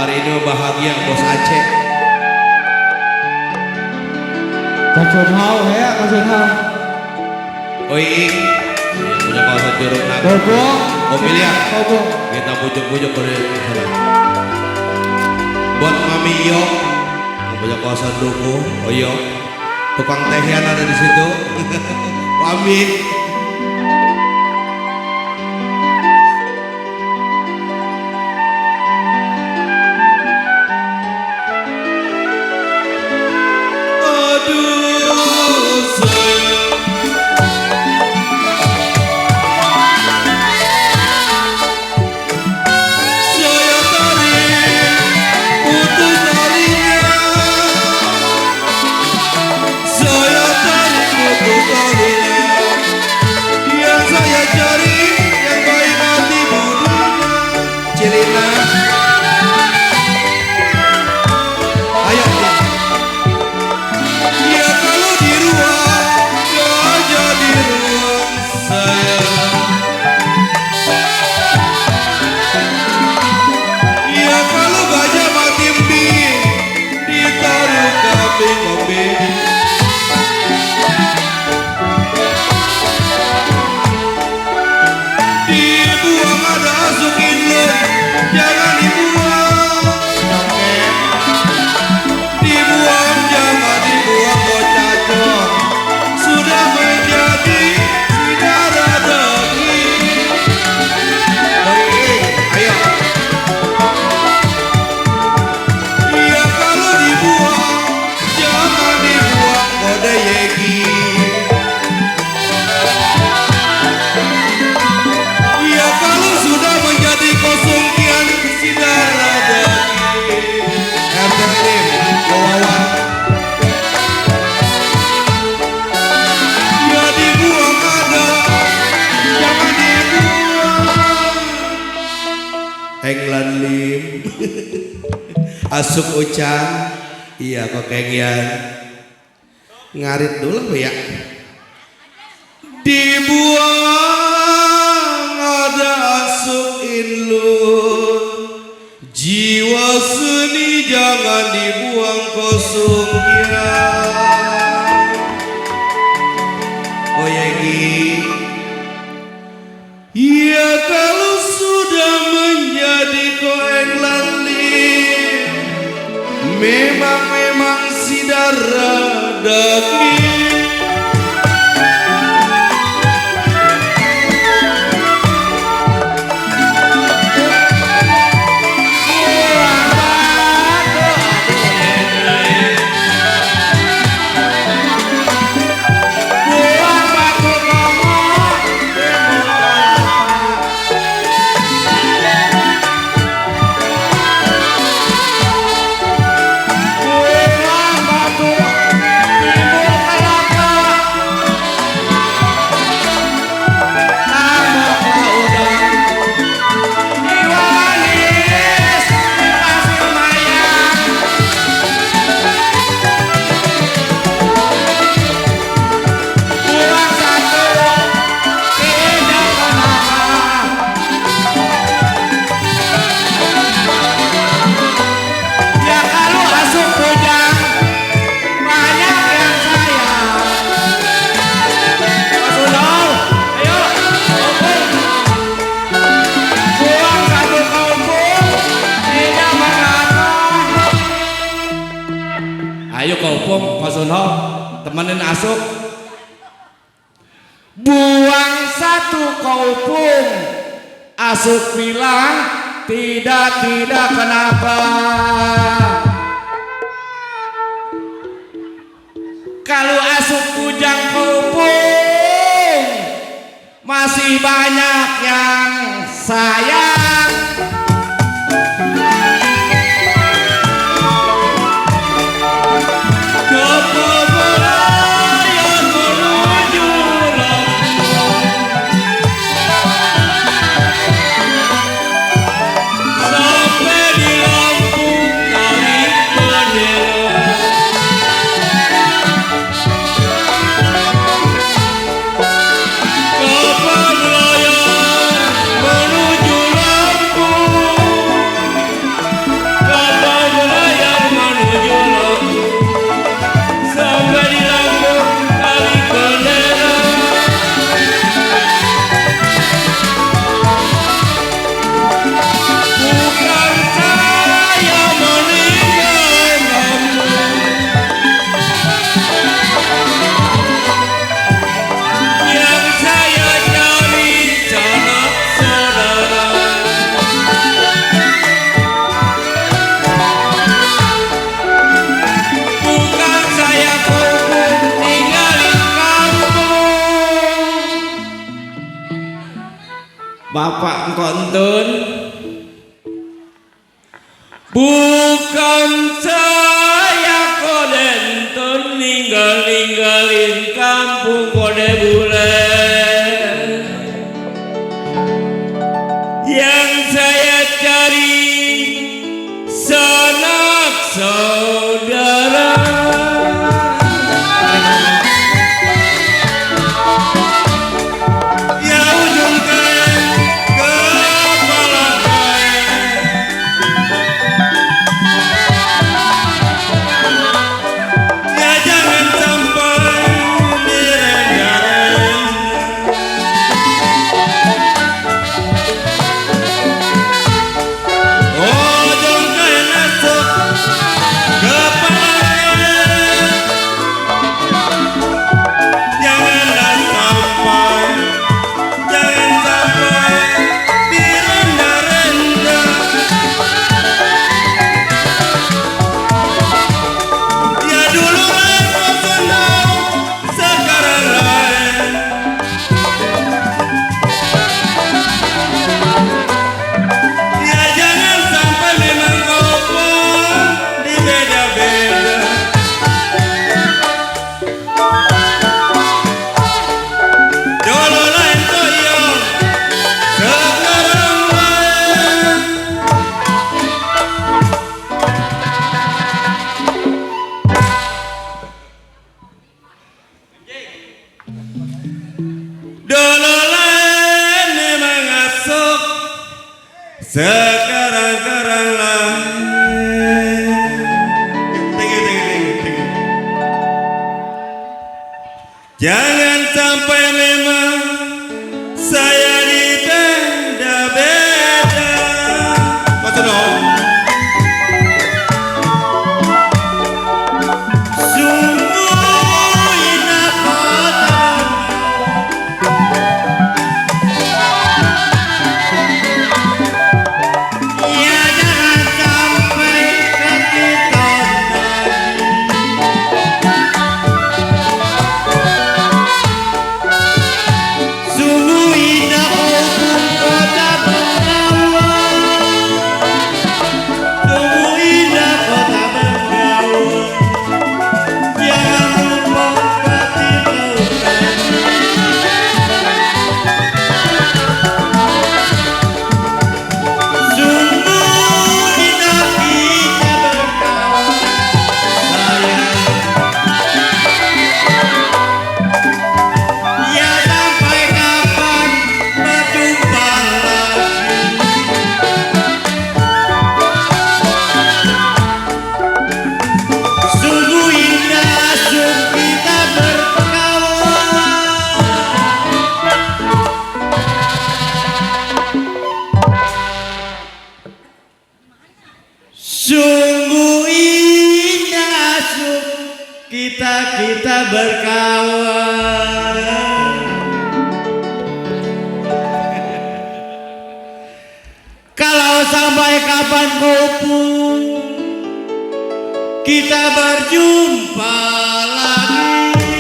hari ini bahagia bos Aceh. Kacun hau ya, kacun hau. Oi, punya kawasan Curug Naga. Bobo. Mobil ya. Bobo. Kita pujuk-pujuk pada sana. Buat Mami Yo, yang punya kawasan Duku, Oyo, tukang tehian ada di situ. Mami. Englan lim asuk ucan iya kok kengian ngarit dulu ya dibuang ada asuk inlun jiwa seni jangan dibuang kosong ya oh yegi ya kalau sudah menjadi koeng lalim memang si darah daging ayo kaupung Masono temenin asuk buang satu kaupung asuk bilang tidak kenapa kalau asuk bujang kaupung masih banyak yang sayang menuju kontun. Bukan saya kodentun ninggalin kampung kode bule. Yang saya cari sanak saudara. Ya ujung kepala ya jangan sampai direndam. Ujung masuk kepala janganlah sampai direnda-renda. Ya dulu aku senang, sekarang lain. Ya jangan sampai memang kau pun dibeda-beda. Dulu lain toyo, sekarang lain. Dulu lain memang asuk, sekarang lain. Tinggi. Jangan sampai memang saya dibeda-beda. Kau dong. Sungguh indah kota. Ya jangan sampai kita sungguh indah kota Bengawan. Sungguh indah kota Bengawan. Jangan lupa kasih lautan. Sungguh indah kita berkawan. Ya sampai kapan berjumpa lagi. Sungguh indah asuk kita berkawan. Sungguh indah asuk kita berkawan. Kalau sampai kapan pun kita berjumpa lagi.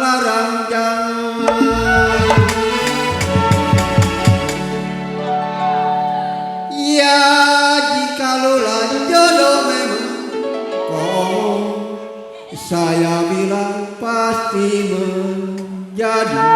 larang jangan. Ya jikalau jodoh memang kau, saya bilang pasti menjadi.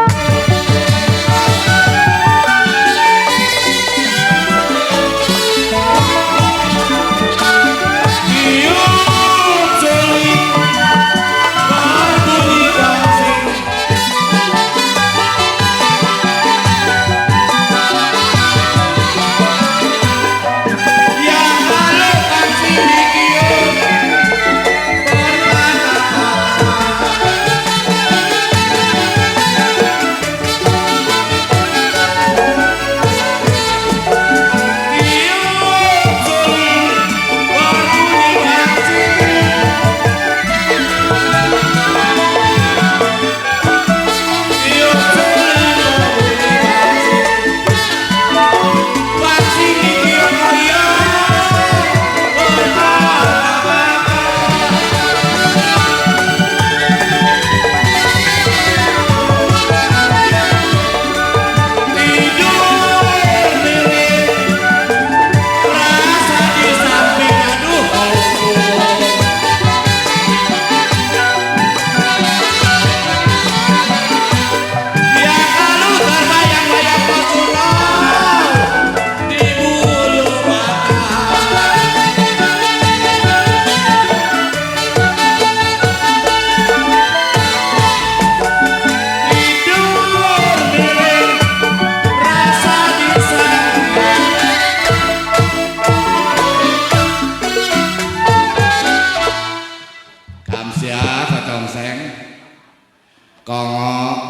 Kongo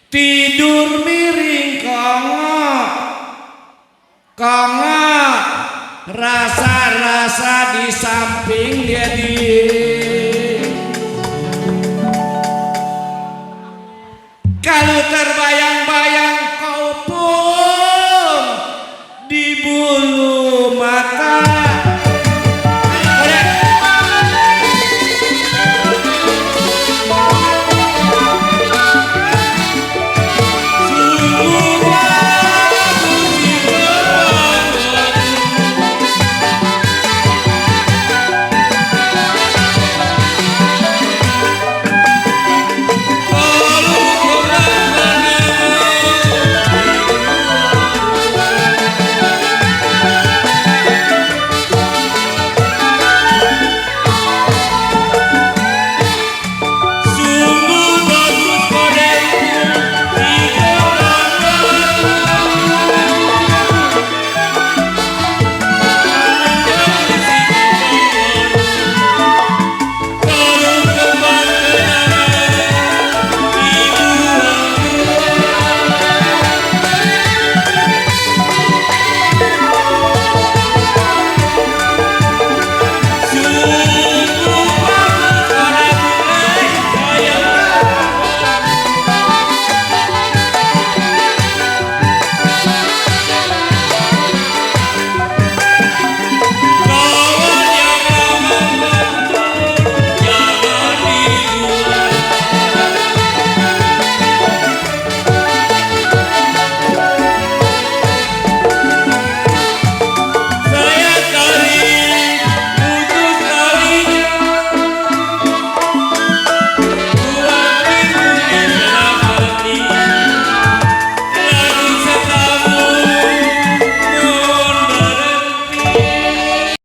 tidur miring kongo, kongo rasa-rasa di samping dia di